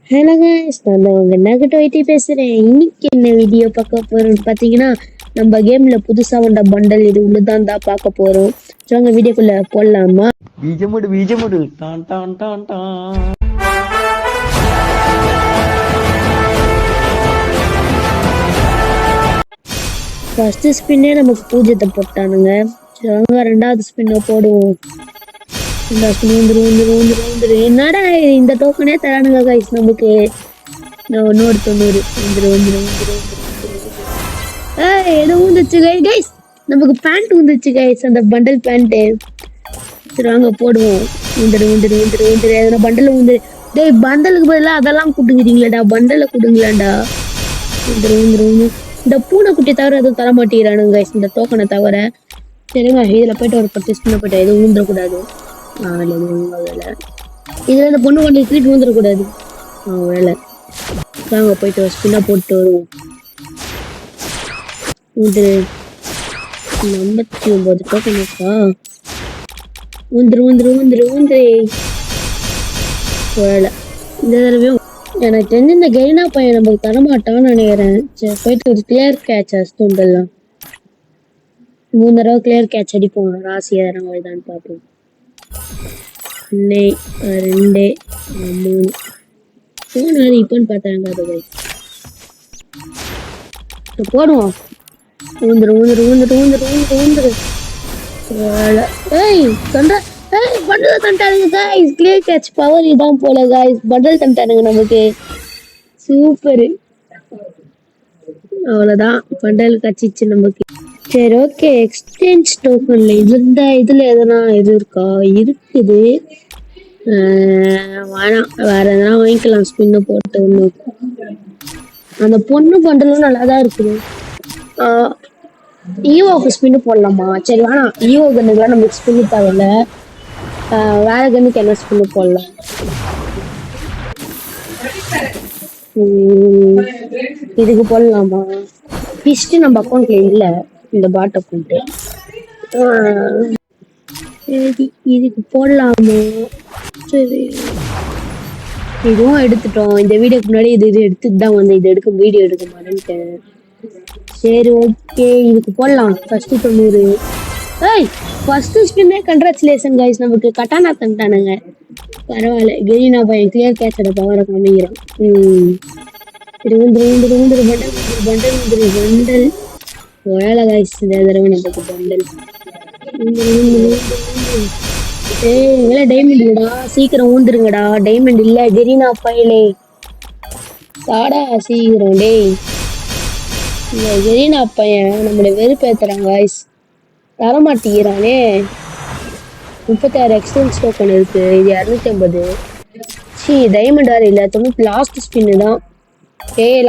Hello guys, நான் தான் உங்க நகட்டு வைட்டி பேசுறேன். இன்னைக்கு என்ன வீடியோ பார்க்க போறோம்னு பார்த்தீங்கன்னா, நம்ம கேம்ல புதுசா வந்த பண்டல் இது உள்ளதான் தான் பார்க்க போறோம். வாங்க வீடியோக்குள்ள போடலாமா? பீஜமுடு டான் டான் டான் டான். ஃபர்ஸ்ட் ஸ்பின்னே நமக்கு பூஜ்ஜியத்தை போட்டானுங்க. சரி வாங்க ரெண்டாவது ஸ்பின்னை போடுவோம். இந்த ஸ்பின் வந்துரு. என்னடா இந்த டோக்கனே தரானுங்க கைஸ் நமக்கு. நான் 90 வந்துரு. ஏதோ வந்துச்சு கைஸ், நமக்கு பேண்ட் வந்துச்சு கைஸ், அந்த பண்டல் பேண்ட்டு. சரி வாங்க போடுவோம். வந்துரு எதனா பண்டல் வந்துரு. டேய் பண்டலுக்கு பதிலாக அதெல்லாம் கொடுக்குறீங்களாடா, பண்டலை கொடுங்களாண்டா. வந்துரு. இந்த பூனைக்குட்டி தவிர எதுவும் தர மாட்டேங்கிறானுங்க கைஸ், இந்த டோக்கனை தவிர. சரிங்க இதில் போயிட்டு ஒரு 10 ஸ்பின்னை போயிட்டு எதுவும் ஊந்துடக்கூடாது. வேலை இதில் இந்த பொண்ணு கொண்டு திருப்பி ஊந்துடக்கூடாது. வேலை வாங்க போயிட்டு ஒரு ஸ்பின்னை போட்டு வருவோம். 59 டோக்கன் இருக்கா? ஊந்துரு. வேலை இந்த தடவையும் எனக்கு தெரிஞ்சு இந்த கெய்னா பையன் நமக்கு தரமாட்டான்னு நினைக்கிறேன். சரி போயிட்டு ஒரு கிளியர் கேட்ச் அடிச்சுடலாம். 3 தடவை கிளியர் கேட்ச் அடிப்போம். ராசியா தான் பார்ப்போம். 1 2 3 போனாரு இப்போன்னு பார்த்தாங்க. அது போடுவோம். ஊந்துரு. பண்டல் தண்டானுங்க காய்ஸ். கிளியர் கேட்ச் பவர் இதான் போல காய்ஸ். பண்டல் தண்டானுங்க நமக்கு. சூப்பரு. அவ்வளோதான் பண்டல் கச்சிச்சு நமக்கு. சரி ஓகே, எக்ஸ்சேஞ்ச் டோக்கன்ல இதுல எதனா இது இருக்கா? இருக்குது. வேணாம், வேற எதனா வாங்கிக்கலாம். ஸ்பின்னு போட்டு ஒன்று. அந்த பொண்ணு பண்டலும் நல்லா தான் இருக்குது. ஈவோக்கு ஸ்பின்னு போடலாமா? சரி வேணாம், ஈவோ கண்ணுக்குலாம் நமக்கு ஸ்பின்னு தேவையில்ல. வேற கண்ணுக்கு என்ன ஸ்பின்னு போடலாம்? இதுக்கு போடலாமா? ஹிஸ்ட்ரி நம்ம அக்கௌண்ட்ல இல்ல, இந்த பாட் அக்கௌண்ட். சரி இதுக்கு போடலாமா? சரி இதுவும் எடுத்துட்டோம். இந்த வீடியோக்கு முன்னாடி இது எடுத்துட்டு தான் வந்து இது வீடியோ எடுக்க மாட்டேன்ட்டேன். சரி ஓகே இதுக்கு போடலாம். ஃபர்ஸ்ட் 90. ஃபர்ஸ்ட் ஸ்பின்னே கங்க்ராச்சுலேஷன் கைஸ், நமக்கு கட்டானா தந்துட்டானுங்க. பரவாயில்ல, கெரினா பையன் கிளியர் கேட்சோட பவரை காமிக்கிறான். பண்டல் வேலை கைஸ். இந்த தடவை நமக்கு பண்டல். எங்களை டைமண்ட் இல்லடா, சீக்கிரம் ஊந்துருங்கடா. டைமண்ட் இல்ல கெரினா பையலே, சாடா சீக்கிரம். டேய் இந்த கெரினா பையன் நம்மளை வெறுப்பேத்துறான் கைஸ், தரமாட்டேங்கிறானே. 36 எக்ஸ்சேஞ்ச் டோக்கன் இருக்கு. இது 250. டைமண்ட் வேறு இல்லை. லாஸ்ட் ஸ்பின்னு தான்.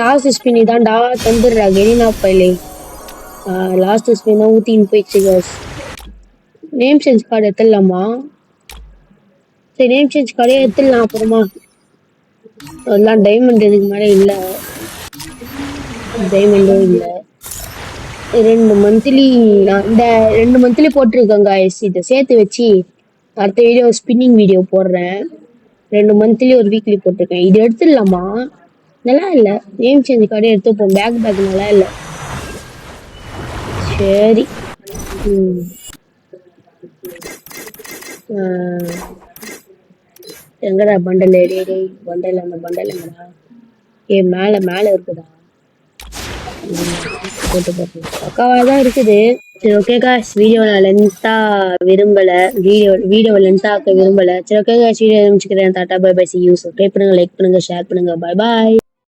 லாஸ்ட் ஸ்பின் தான்டா, தந்துடுறா கெரினா பையலே. லாஸ்ட் ஸ்பின் தான் ஊத்தின்னு போயிடுச்சு கைஸ். நேம் சேஞ்ச் கார்டு எடுத்துடலாமா? சரி நேம் சேஞ்ச் கார்டே எடுத்துடலாம் அப்புறமா. அதெல்லாம் டைமண்ட் இதுக்கு மேலே இல்லை, டைமண்டும் இல்லை. 2 மந்த்லி நான் இந்த 2 மந்த்லி போட்டிருக்கேன் காய்ஸ். இதை சேர்த்து வச்சு அடுத்த வீடியோ ஸ்பின்னிங் வீடியோ போடுறேன். 2 மந்த்லி ஒரு வீக்லி போட்டிருக்கேன். இது எடுத்துடலாமா? நல்லா இல்லை. நேம் சேஞ்ச் கார்டே எடுத்துப்போம். பேக் நல்லா இல்லை. சரி எங்கடா பண்டல்? பண்டல் அந்த பண்டல் எங்கடா? மேல இருக்குதா? போட்டு பக்காவாக தான் இருக்குது. சரி ஓகே காய்ஸ், வீடியோவை லென்த்தாக ஆக்க விரும்பலை. சரி ஓகே காய்ஸ், வீடியோ முடிச்சுக்கிறேன். Tata bye bye, see you. Subscribe பண்ணுங்க, லைக் பண்ணுங்க, ஷேர் பண்ணுங்க. பை பாய்.